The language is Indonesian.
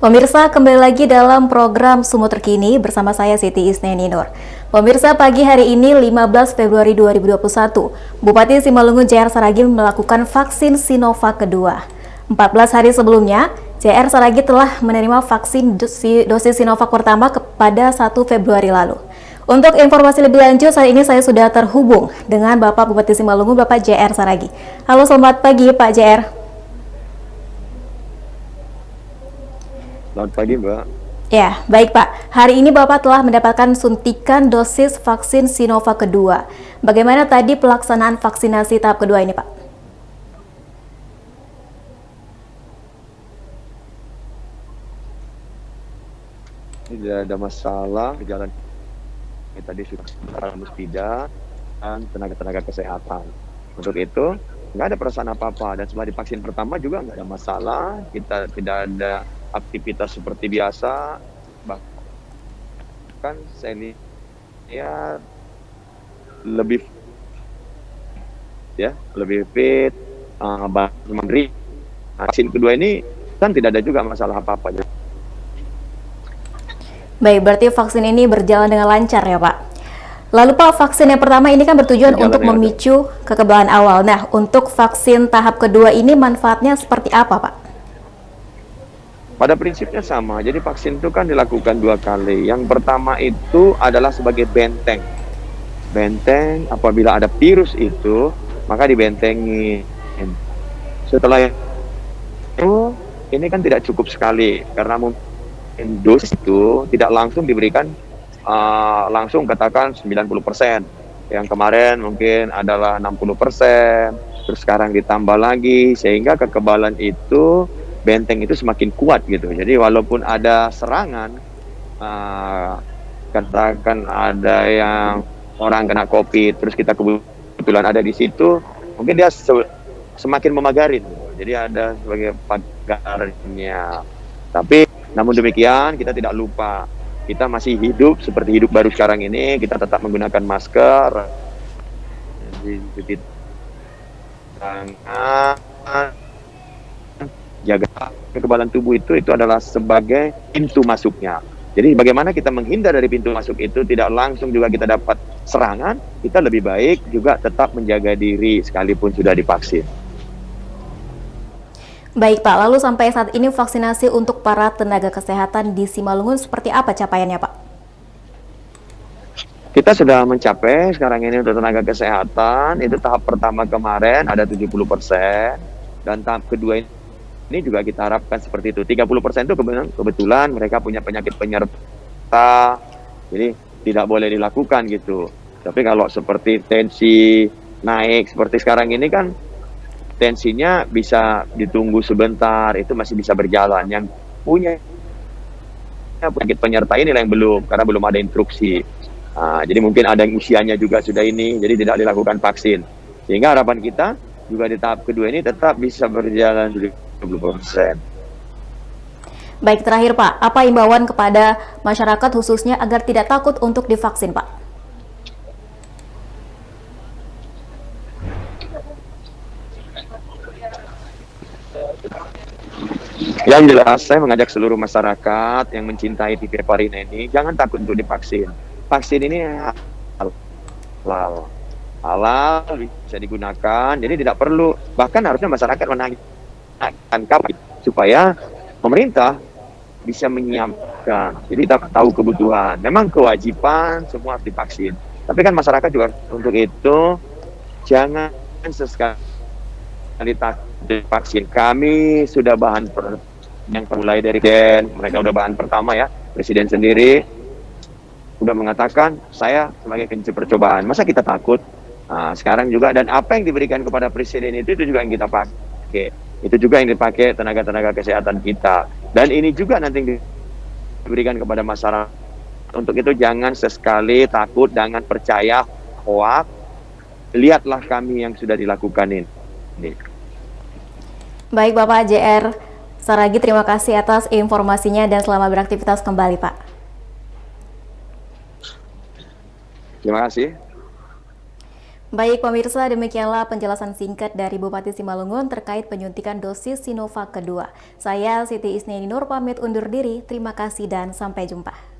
Pemirsa, kembali lagi dalam program Sumut Terkini bersama saya Siti Isneni Nur. Pemirsa, pagi hari ini 15 Februari 2021, Bupati Simalungun JR Saragi melakukan vaksin Sinovac kedua. 14 hari sebelumnya, JR Saragi telah menerima vaksin dosis Sinovac pertama pada 1 Februari lalu. Untuk informasi lebih lanjut, saat ini saya sudah terhubung dengan Bapak Bupati Simalungun, Bapak JR Saragi. Halo, selamat pagi Pak JR. Selamat pagi, Mbak. Ya, baik Pak. Hari ini Bapak telah mendapatkan suntikan dosis vaksin Sinovac kedua. Bagaimana tadi pelaksanaan vaksinasi tahap kedua ini, Pak? Tidak ada masalah, berjalan tadi sudah para musbida dan tenaga-tenaga kesehatan. Untuk itu, nggak ada perasaan apa-apa. Dan setelah divaksin pertama juga nggak ada masalah. Kita tidak ada aktivitas seperti biasa, bahkan saya lihat lebih fit, memberi vaksin kedua ini kan tidak ada juga masalah apa-apa. Baik, berarti vaksin ini berjalan dengan lancar ya Pak. Lalu Pak, vaksin yang pertama ini kan bertujuan untuk memicu kekebalan awal. Nah, untuk vaksin tahap kedua ini manfaatnya seperti apa Pak? Pada prinsipnya sama, jadi vaksin itu kan dilakukan 2 kali. Yang pertama itu adalah sebagai benteng. Benteng apabila ada virus itu, maka dibentengin. Setelah itu, ini kan tidak cukup sekali, karena mungkin dosis itu tidak langsung diberikan, langsung katakan 90%. Yang kemarin mungkin adalah 60%, terus sekarang ditambah lagi, sehingga kekebalan itu benteng itu semakin kuat gitu. Jadi walaupun ada serangan, katakan ada yang orang kena COVID, terus kita kebetulan ada di situ, mungkin dia semakin memagarin. Jadi ada sebagai pagarnya. Tapi namun demikian kita tidak lupa, kita masih hidup seperti hidup baru sekarang ini. Kita tetap menggunakan masker, cuci tangan, jaga kekebalan tubuh itu adalah sebagai pintu masuknya. Jadi bagaimana kita menghindar dari pintu masuk itu, tidak langsung juga kita dapat serangan, kita lebih baik juga tetap menjaga diri sekalipun sudah divaksin. Baik Pak, lalu sampai saat ini vaksinasi untuk para tenaga kesehatan di Simalungun seperti apa capaiannya Pak? Kita sudah mencapai sekarang ini untuk tenaga kesehatan, itu tahap pertama kemarin ada 70%, dan tahap kedua ini juga kita harapkan seperti itu. 30% itu kebetulan mereka punya penyakit penyerta, jadi tidak boleh dilakukan gitu. Tapi kalau seperti tensi naik seperti sekarang ini kan, tensinya bisa ditunggu sebentar, itu masih bisa berjalan. Yang punya penyakit penyerta ini yang belum, karena belum ada instruksi. Jadi mungkin ada yang usianya juga sudah ini, jadi tidak dilakukan vaksin. Sehingga harapan kita juga di tahap kedua ini tetap bisa berjalan 20%. Baik, terakhir Pak, apa imbauan kepada masyarakat khususnya agar tidak takut untuk divaksin Pak? Yang jelas, saya mengajak seluruh masyarakat yang mencintai TV Parina ini, jangan takut untuk divaksin. Vaksin ini halal, bisa digunakan, jadi tidak perlu, bahkan harusnya masyarakat menanyakan kapan supaya pemerintah bisa menyiapkan. Jadi kita tahu kebutuhan. Memang kewajiban semua harus divaksin. Tapi kan masyarakat juga untuk itu jangan sesekali takut divaksin. Kami sudah bahan yang mulai dari mereka udah bahan pertama ya, Presiden sendiri sudah mengatakan saya sebagai kunci percobaan. Masa kita takut? Sekarang juga, dan apa yang diberikan kepada Presiden itu juga yang kita pakai. Itu juga yang dipakai tenaga-tenaga kesehatan kita. Dan ini juga nanti yang diberikan kepada masyarakat. Untuk itu jangan sesekali takut, jangan percaya hoax. Lihatlah kami yang sudah dilakukan ini. Baik Bapak JR Saragi, terima kasih atas informasinya dan selamat beraktivitas kembali Pak. Terima kasih. Baik pemirsa, demikianlah penjelasan singkat dari Bupati Simalungun terkait penyuntikan dosis Sinovac kedua. Saya Siti Isneni Nur pamit undur diri, terima kasih dan sampai jumpa.